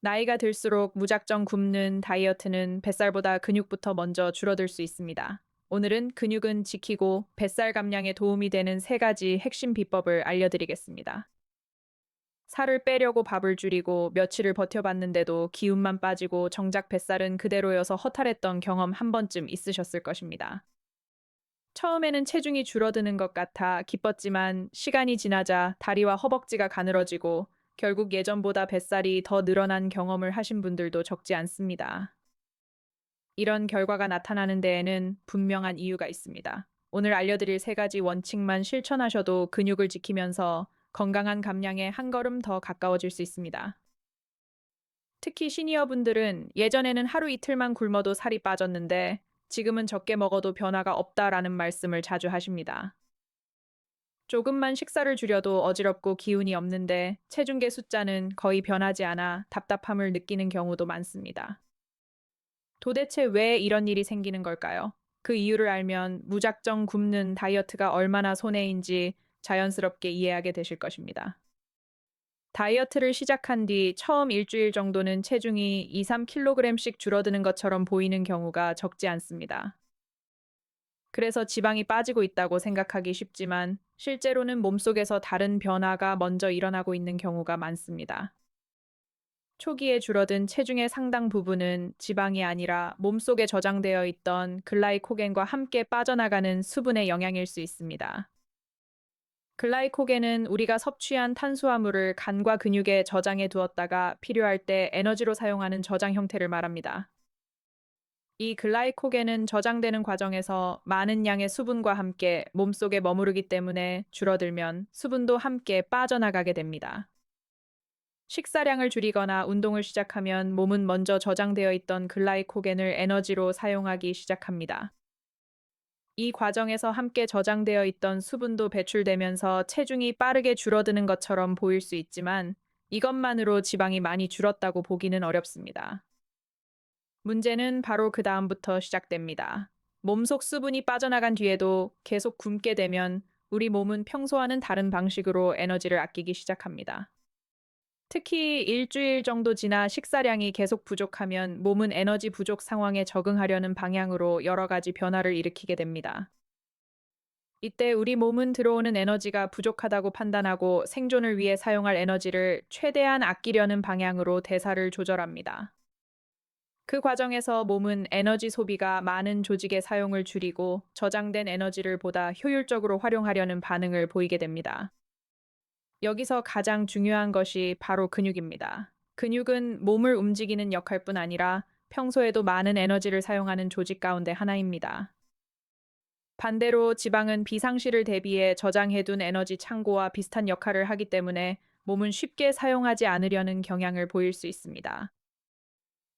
나이가 들수록 무작정 굶는 다이어트는 뱃살보다 근육부터 먼저 줄어들 수 있습니다. 오늘은 근육은 지키고 뱃살 감량에 도움이 되는 세 가지 핵심 비법을 알려드리겠습니다. 살을 빼려고 밥을 줄이고 며칠을 버텨봤는데도 기운만 빠지고 정작 뱃살은 그대로여서 허탈했던 경험 한 번쯤 있으셨을 것입니다. 처음에는 체중이 줄어드는 것 같아 기뻤지만 시간이 지나자 다리와 허벅지가 가늘어지고 결국 예전보다 뱃살이 더 늘어난 경험을 하신 분들도 적지 않습니다. 이런 결과가 나타나는 데에는 분명한 이유가 있습니다. 오늘 알려드릴 세 가지 원칙만 실천하셔도 근육을 지키면서 건강한 감량에 한 걸음 더 가까워질 수 있습니다. 특히 시니어분들은 예전에는 하루 이틀만 굶어도 살이 빠졌는데 지금은 적게 먹어도 변화가 없다라는 말씀을 자주 하십니다. 조금만 식사를 줄여도 어지럽고 기운이 없는데 체중계 숫자는 거의 변하지 않아 답답함을 느끼는 경우도 많습니다. 도대체 왜 이런 일이 생기는 걸까요? 그 이유를 알면 무작정 굶는 다이어트가 얼마나 손해인지 자연스럽게 이해하게 되실 것입니다. 다이어트를 시작한 뒤 처음 일주일 정도는 체중이 2, 3kg씩 줄어드는 것처럼 보이는 경우가 적지 않습니다. 그래서 지방이 빠지고 있다고 생각하기 쉽지만 실제로는 몸속에서 다른 변화가 먼저 일어나고 있는 경우가 많습니다. 초기에 줄어든 체중의 상당 부분은 지방이 아니라 몸속에 저장되어 있던 글라이코겐과 함께 빠져나가는 수분의 영향일 수 있습니다. 글라이코겐은 우리가 섭취한 탄수화물을 간과 근육에 저장해 두었다가 필요할 때 에너지로 사용하는 저장 형태를 말합니다. 이 글라이코겐은 저장되는 과정에서 많은 양의 수분과 함께 몸속에 머무르기 때문에 줄어들면 수분도 함께 빠져나가게 됩니다. 식사량을 줄이거나 운동을 시작하면 몸은 먼저 저장되어 있던 글라이코겐을 에너지로 사용하기 시작합니다. 이 과정에서 함께 저장되어 있던 수분도 배출되면서 체중이 빠르게 줄어드는 것처럼 보일 수 있지만 이것만으로 지방이 많이 줄었다고 보기는 어렵습니다. 문제는 바로 그 다음부터 시작됩니다. 몸속 수분이 빠져나간 뒤에도 계속 굶게 되면 우리 몸은 평소와는 다른 방식으로 에너지를 아끼기 시작합니다. 특히 일주일 정도 지나 식사량이 계속 부족하면 몸은 에너지 부족 상황에 적응하려는 방향으로 여러 가지 변화를 일으키게 됩니다. 이때 우리 몸은 들어오는 에너지가 부족하다고 판단하고 생존을 위해 사용할 에너지를 최대한 아끼려는 방향으로 대사를 조절합니다. 그 과정에서 몸은 에너지 소비가 많은 조직의 사용을 줄이고 저장된 에너지를 보다 효율적으로 활용하려는 반응을 보이게 됩니다. 여기서 가장 중요한 것이 바로 근육입니다. 근육은 몸을 움직이는 역할뿐 아니라 평소에도 많은 에너지를 사용하는 조직 가운데 하나입니다. 반대로 지방은 비상시를 대비해 저장해둔 에너지 창고와 비슷한 역할을 하기 때문에 몸은 쉽게 사용하지 않으려는 경향을 보일 수 있습니다.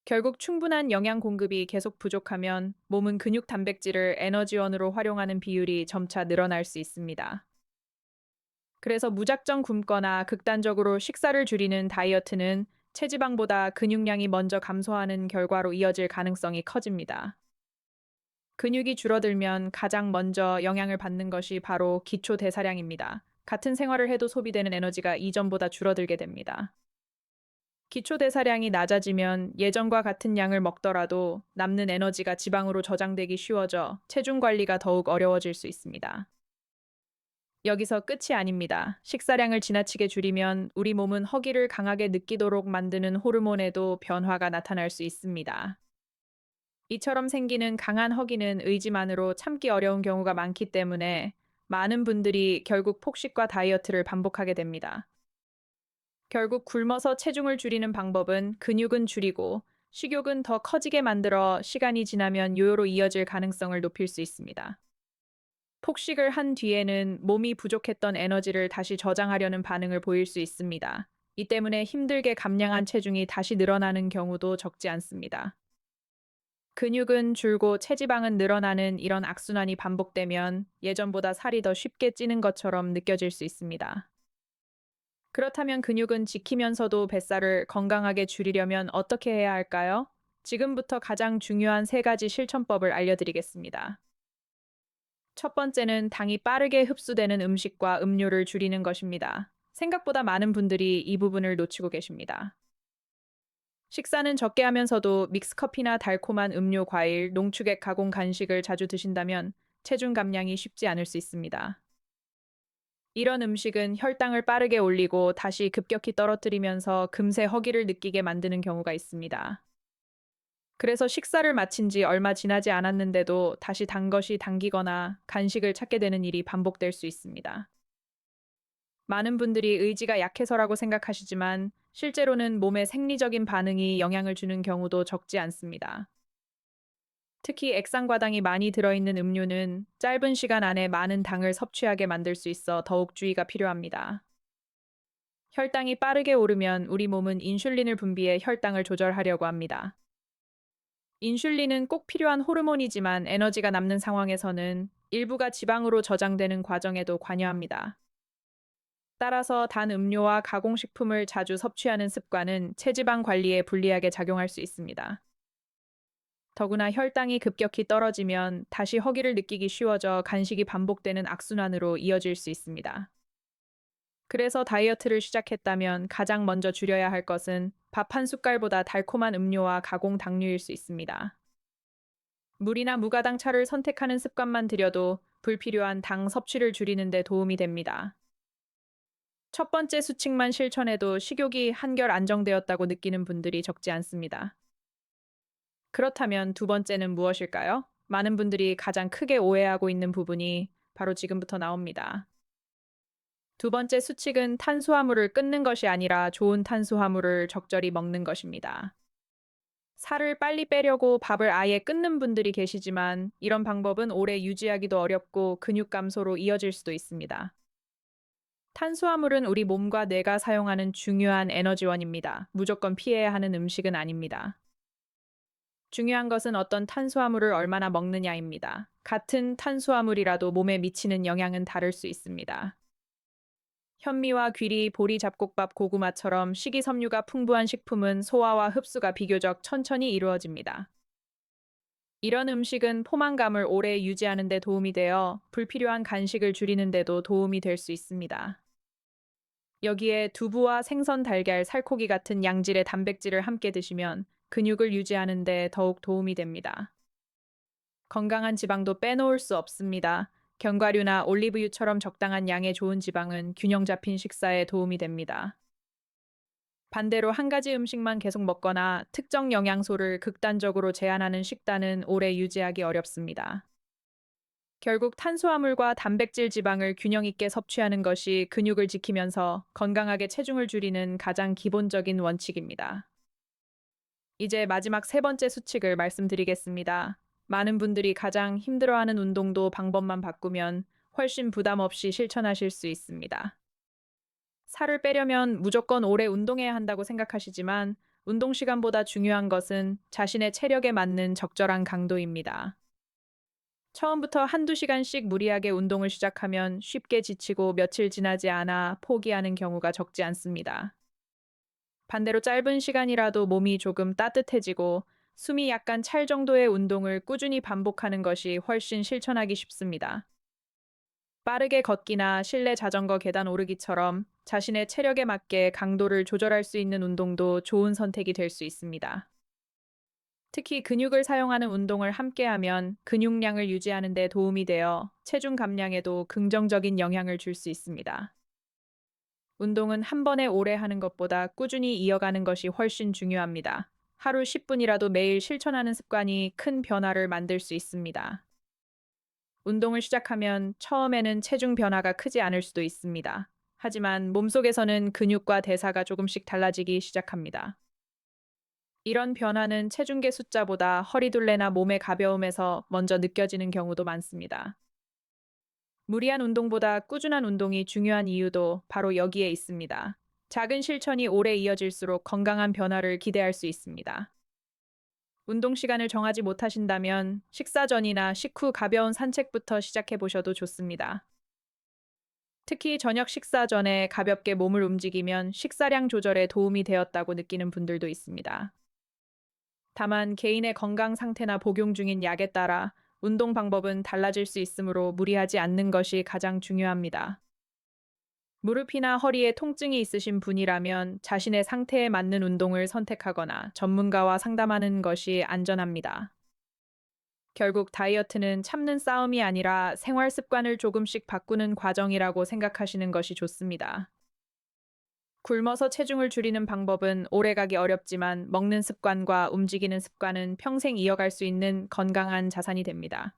결국 충분한 영양 공급이 계속 부족하면 몸은 근육 단백질을 에너지원으로 활용하는 비율이 점차 늘어날 수 있습니다. 그래서 무작정 굶거나 극단적으로 식사를 줄이는 다이어트는 체지방보다 근육량이 먼저 감소하는 결과로 이어질 가능성이 커집니다. 근육이 줄어들면 가장 먼저 영향을 받는 것이 바로 기초 대사량입니다. 같은 생활을 해도 소비되는 에너지가 이전보다 줄어들게 됩니다. 기초 대사량이 낮아지면 예전과 같은 양을 먹더라도 남는 에너지가 지방으로 저장되기 쉬워져 체중 관리가 더욱 어려워질 수 있습니다. 여기서 끝이 아닙니다. 식사량을 지나치게 줄이면 우리 몸은 허기를 강하게 느끼도록 만드는 호르몬에도 변화가 나타날 수 있습니다. 이처럼 생기는 강한 허기는 의지만으로 참기 어려운 경우가 많기 때문에 많은 분들이 결국 폭식과 다이어트를 반복하게 됩니다. 결국 굶어서 체중을 줄이는 방법은 근육은 줄이고 식욕은 더 커지게 만들어 시간이 지나면 요요로 이어질 가능성을 높일 수 있습니다. 폭식을 한 뒤에는 몸이 부족했던 에너지를 다시 저장하려는 반응을 보일 수 있습니다. 이 때문에 힘들게 감량한 체중이 다시 늘어나는 경우도 적지 않습니다. 근육은 줄고 체지방은 늘어나는 이런 악순환이 반복되면 예전보다 살이 더 쉽게 찌는 것처럼 느껴질 수 있습니다. 그렇다면 근육은 지키면서도 뱃살을 건강하게 줄이려면 어떻게 해야 할까요? 지금부터 가장 중요한 세 가지 실천법을 알려드리겠습니다. 첫 번째는 당이 빠르게 흡수되는 음식과 음료를 줄이는 것입니다. 생각보다 많은 분들이 이 부분을 놓치고 계십니다. 식사는 적게 하면서도 믹스커피나 달콤한 음료, 과일, 농축액 가공 간식을 자주 드신다면 체중 감량이 쉽지 않을 수 있습니다. 이런 음식은 혈당을 빠르게 올리고 다시 급격히 떨어뜨리면서 금세 허기를 느끼게 만드는 경우가 있습니다. 그래서 식사를 마친 지 얼마 지나지 않았는데도 다시 단 것이 당기거나 간식을 찾게 되는 일이 반복될 수 있습니다. 많은 분들이 의지가 약해서라고 생각하시지만 실제로는 몸에 생리적인 반응이 영향을 주는 경우도 적지 않습니다. 특히 액상과당이 많이 들어있는 음료는 짧은 시간 안에 많은 당을 섭취하게 만들 수 있어 더욱 주의가 필요합니다. 혈당이 빠르게 오르면 우리 몸은 인슐린을 분비해 혈당을 조절하려고 합니다. 인슐린은 꼭 필요한 호르몬이지만 에너지가 남는 상황에서는 일부가 지방으로 저장되는 과정에도 관여합니다. 따라서 단 음료와 가공식품을 자주 섭취하는 습관은 체지방 관리에 불리하게 작용할 수 있습니다. 더구나 혈당이 급격히 떨어지면 다시 허기를 느끼기 쉬워져 간식이 반복되는 악순환으로 이어질 수 있습니다. 그래서 다이어트를 시작했다면 가장 먼저 줄여야 할 것은 밥 한 숟갈보다 달콤한 음료와 가공 당류일 수 있습니다. 물이나 무가당 차를 선택하는 습관만 들여도 불필요한 당 섭취를 줄이는 데 도움이 됩니다. 첫 번째 수칙만 실천해도 식욕이 한결 안정되었다고 느끼는 분들이 적지 않습니다. 그렇다면 두 번째는 무엇일까요? 많은 분들이 가장 크게 오해하고 있는 부분이 바로 지금부터 나옵니다. 두 번째 수칙은 탄수화물을 끊는 것이 아니라 좋은 탄수화물을 적절히 먹는 것입니다. 살을 빨리 빼려고 밥을 아예 끊는 분들이 계시지만 이런 방법은 오래 유지하기도 어렵고 근육 감소로 이어질 수도 있습니다. 탄수화물은 우리 몸과 뇌가 사용하는 중요한 에너지원입니다. 무조건 피해야 하는 음식은 아닙니다. 중요한 것은 어떤 탄수화물을 얼마나 먹느냐입니다. 같은 탄수화물이라도 몸에 미치는 영향은 다를 수 있습니다. 현미와 귀리, 보리, 잡곡밥, 고구마처럼 식이섬유가 풍부한 식품은 소화와 흡수가 비교적 천천히 이루어집니다. 이런 음식은 포만감을 오래 유지하는 데 도움이 되어 불필요한 간식을 줄이는 데도 도움이 될 수 있습니다. 여기에 두부와 생선, 달걀, 살코기 같은 양질의 단백질을 함께 드시면 근육을 유지하는 데 더욱 도움이 됩니다. 건강한 지방도 빼놓을 수 없습니다. 견과류나 올리브유처럼 적당한 양의 좋은 지방은 균형 잡힌 식사에 도움이 됩니다. 반대로 한 가지 음식만 계속 먹거나 특정 영양소를 극단적으로 제한하는 식단은 오래 유지하기 어렵습니다. 결국 탄수화물과 단백질 지방을 균형 있게 섭취하는 것이 근육을 지키면서 건강하게 체중을 줄이는 가장 기본적인 원칙입니다. 이제 마지막 세 번째 수칙을 말씀드리겠습니다. 많은 분들이 가장 힘들어하는 운동도 방법만 바꾸면 훨씬 부담 없이 실천하실 수 있습니다. 살을 빼려면 무조건 오래 운동해야 한다고 생각하시지만 운동 시간보다 중요한 것은 자신의 체력에 맞는 적절한 강도입니다. 처음부터 한두 시간씩 무리하게 운동을 시작하면 쉽게 지치고 며칠 지나지 않아 포기하는 경우가 적지 않습니다. 반대로 짧은 시간이라도 몸이 조금 따뜻해지고 숨이 약간 찰 정도의 운동을 꾸준히 반복하는 것이 훨씬 실천하기 쉽습니다. 빠르게 걷기나 실내 자전거 계단 오르기처럼 자신의 체력에 맞게 강도를 조절할 수 있는 운동도 좋은 선택이 될 수 있습니다. 특히 근육을 사용하는 운동을 함께하면 근육량을 유지하는 데 도움이 되어 체중 감량에도 긍정적인 영향을 줄 수 있습니다. 운동은 한 번에 오래 하는 것보다 꾸준히 이어가는 것이 훨씬 중요합니다. 하루 10분이라도 매일 실천하는 습관이 큰 변화를 만들 수 있습니다. 운동을 시작하면 처음에는 체중 변화가 크지 않을 수도 있습니다. 하지만 몸속에서는 근육과 대사가 조금씩 달라지기 시작합니다. 이런 변화는 체중계 숫자보다 허리둘레나 몸의 가벼움에서 먼저 느껴지는 경우도 많습니다. 무리한 운동보다 꾸준한 운동이 중요한 이유도 바로 여기에 있습니다. 작은 실천이 오래 이어질수록 건강한 변화를 기대할 수 있습니다. 운동 시간을 정하지 못하신다면 식사 전이나 식후 가벼운 산책부터 시작해 보셔도 좋습니다. 특히 저녁 식사 전에 가볍게 몸을 움직이면 식사량 조절에 도움이 되었다고 느끼는 분들도 있습니다. 다만 개인의 건강 상태나 복용 중인 약에 따라 운동 방법은 달라질 수 있으므로 무리하지 않는 것이 가장 중요합니다. 무릎이나 허리에 통증이 있으신 분이라면 자신의 상태에 맞는 운동을 선택하거나 전문가와 상담하는 것이 안전합니다. 결국 다이어트는 참는 싸움이 아니라 생활 습관을 조금씩 바꾸는 과정이라고 생각하시는 것이 좋습니다. 굶어서 체중을 줄이는 방법은 오래가기 어렵지만 먹는 습관과 움직이는 습관은 평생 이어갈 수 있는 건강한 자산이 됩니다.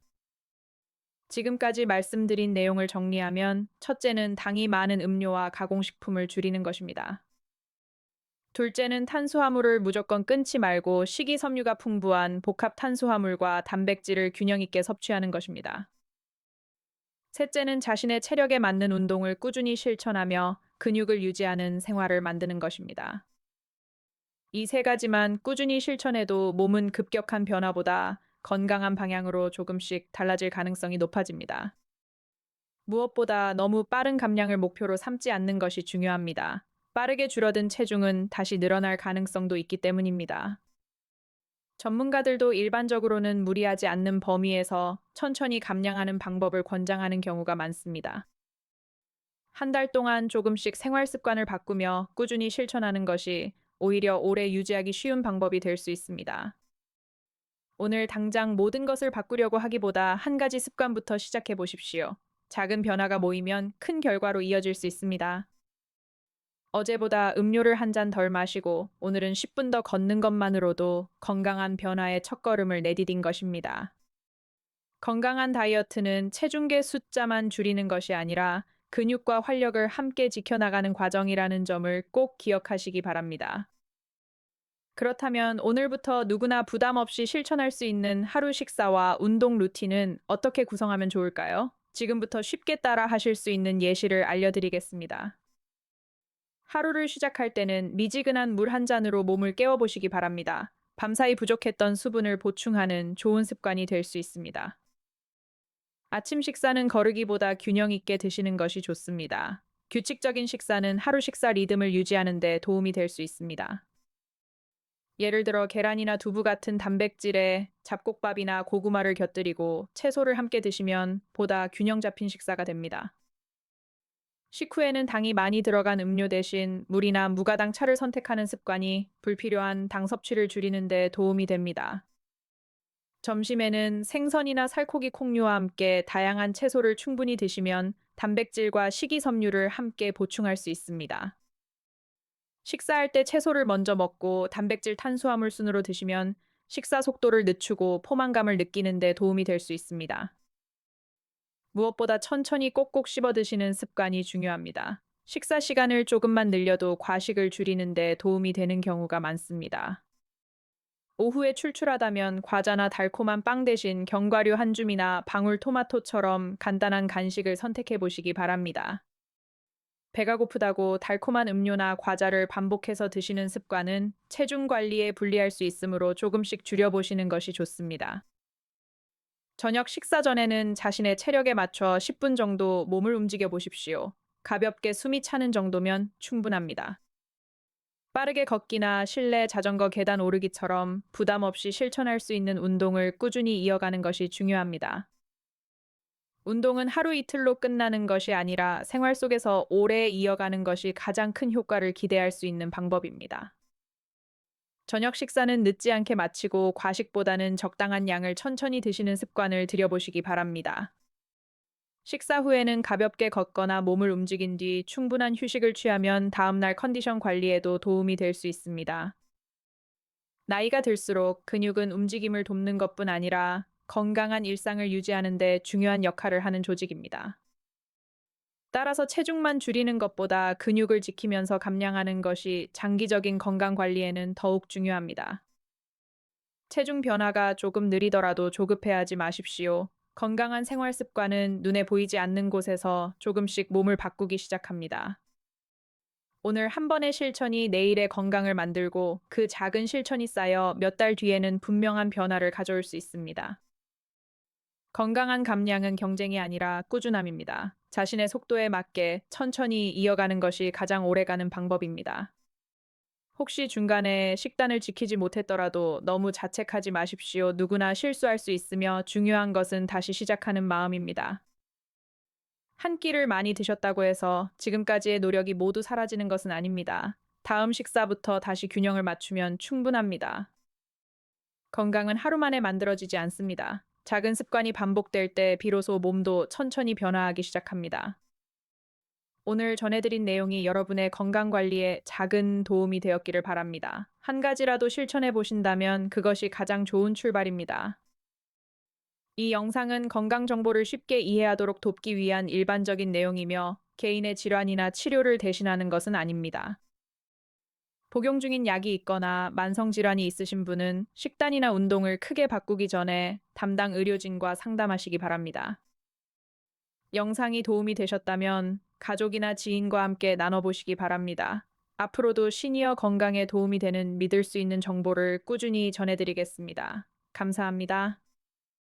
지금까지 말씀드린 내용을 정리하면 첫째는 당이 많은 음료와 가공식품을 줄이는 것입니다. 둘째는 탄수화물을 무조건 끊지 말고 식이섬유가 풍부한 복합 탄수화물과 단백질을 균형 있게 섭취하는 것입니다. 셋째는 자신의 체력에 맞는 운동을 꾸준히 실천하며 근육을 유지하는 생활을 만드는 것입니다. 이 세 가지만 꾸준히 실천해도 몸은 급격한 변화보다 건강한 방향으로 조금씩 달라질 가능성이 높아집니다. 무엇보다 너무 빠른 감량을 목표로 삼지 않는 것이 중요합니다. 빠르게 줄어든 체중은 다시 늘어날 가능성도 있기 때문입니다. 전문가들도 일반적으로는 무리하지 않는 범위에서 천천히 감량하는 방법을 권장하는 경우가 많습니다. 한 달 동안 조금씩 생활 습관을 바꾸며 꾸준히 실천하는 것이 오히려 오래 유지하기 쉬운 방법이 될 수 있습니다. 오늘 당장 모든 것을 바꾸려고 하기보다 한 가지 습관부터 시작해 보십시오. 작은 변화가 모이면 큰 결과로 이어질 수 있습니다. 어제보다 음료를 한 잔 덜 마시고 오늘은 10분 더 걷는 것만으로도 건강한 변화의 첫걸음을 내디딘 것입니다. 건강한 다이어트는 체중계 숫자만 줄이는 것이 아니라 근육과 활력을 함께 지켜나가는 과정이라는 점을 꼭 기억하시기 바랍니다. 그렇다면 오늘부터 누구나 부담 없이 실천할 수 있는 하루 식사와 운동 루틴은 어떻게 구성하면 좋을까요? 지금부터 쉽게 따라 하실 수 있는 예시를 알려드리겠습니다. 하루를 시작할 때는 미지근한 물 한 잔으로 몸을 깨워보시기 바랍니다. 밤사이 부족했던 수분을 보충하는 좋은 습관이 될 수 있습니다. 아침 식사는 거르기보다 균형 있게 드시는 것이 좋습니다. 규칙적인 식사는 하루 식사 리듬을 유지하는 데 도움이 될 수 있습니다. 예를 들어 계란이나 두부 같은 단백질에 잡곡밥이나 고구마를 곁들이고 채소를 함께 드시면 보다 균형 잡힌 식사가 됩니다. 식후에는 당이 많이 들어간 음료 대신 물이나 무가당 차를 선택하는 습관이 불필요한 당 섭취를 줄이는 데 도움이 됩니다. 점심에는 생선이나 살코기 콩류와 함께 다양한 채소를 충분히 드시면 단백질과 식이섬유를 함께 보충할 수 있습니다. 식사할 때 채소를 먼저 먹고 단백질 탄수화물 순으로 드시면 식사 속도를 늦추고 포만감을 느끼는 데 도움이 될 수 있습니다. 무엇보다 천천히 꼭꼭 씹어 드시는 습관이 중요합니다. 식사 시간을 조금만 늘려도 과식을 줄이는 데 도움이 되는 경우가 많습니다. 오후에 출출하다면 과자나 달콤한 빵 대신 견과류 한 줌이나 방울토마토처럼 간단한 간식을 선택해 보시기 바랍니다. 배가 고프다고 달콤한 음료나 과자를 반복해서 드시는 습관은 체중 관리에 불리할 수 있으므로 조금씩 줄여보시는 것이 좋습니다. 저녁 식사 전에는 자신의 체력에 맞춰 10분 정도 몸을 움직여 보십시오. 가볍게 숨이 차는 정도면 충분합니다. 빠르게 걷기나 실내 자전거 계단 오르기처럼 부담 없이 실천할 수 있는 운동을 꾸준히 이어가는 것이 중요합니다. 운동은 하루 이틀로 끝나는 것이 아니라 생활 속에서 오래 이어가는 것이 가장 큰 효과를 기대할 수 있는 방법입니다. 저녁 식사는 늦지 않게 마치고 과식보다는 적당한 양을 천천히 드시는 습관을 들여보시기 바랍니다. 식사 후에는 가볍게 걷거나 몸을 움직인 뒤 충분한 휴식을 취하면 다음날 컨디션 관리에도 도움이 될 수 있습니다. 나이가 들수록 근육은 움직임을 돕는 것뿐 아니라 건강한 일상을 유지하는 데 중요한 역할을 하는 조직입니다. 따라서 체중만 줄이는 것보다 근육을 지키면서 감량하는 것이 장기적인 건강 관리에는 더욱 중요합니다. 체중 변화가 조금 느리더라도 조급해하지 마십시오. 건강한 생활 습관은 눈에 보이지 않는 곳에서 조금씩 몸을 바꾸기 시작합니다. 오늘 한 번의 실천이 내일의 건강을 만들고 그 작은 실천이 쌓여 몇 달 뒤에는 분명한 변화를 가져올 수 있습니다. 건강한 감량은 경쟁이 아니라 꾸준함입니다. 자신의 속도에 맞게 천천히 이어가는 것이 가장 오래가는 방법입니다. 혹시 중간에 식단을 지키지 못했더라도 너무 자책하지 마십시오. 누구나 실수할 수 있으며 중요한 것은 다시 시작하는 마음입니다. 한 끼를 많이 드셨다고 해서 지금까지의 노력이 모두 사라지는 것은 아닙니다. 다음 식사부터 다시 균형을 맞추면 충분합니다. 건강은 하루 만에 만들어지지 않습니다. 작은 습관이 반복될 때 비로소 몸도 천천히 변화하기 시작합니다. 오늘 전해드린 내용이 여러분의 건강 관리에 작은 도움이 되었기를 바랍니다. 한 가지라도 실천해 보신다면 그것이 가장 좋은 출발입니다. 이 영상은 건강 정보를 쉽게 이해하도록 돕기 위한 일반적인 내용이며 개인의 질환이나 치료를 대신하는 것은 아닙니다. 복용 중인 약이 있거나 만성 질환이 있으신 분은 식단이나 운동을 크게 바꾸기 전에 담당 의료진과 상담하시기 바랍니다. 영상이 도움이 되셨다면 가족이나 지인과 함께 나눠보시기 바랍니다. 앞으로도 시니어 건강에 도움이 되는 믿을 수 있는 정보를 꾸준히 전해드리겠습니다. 감사합니다.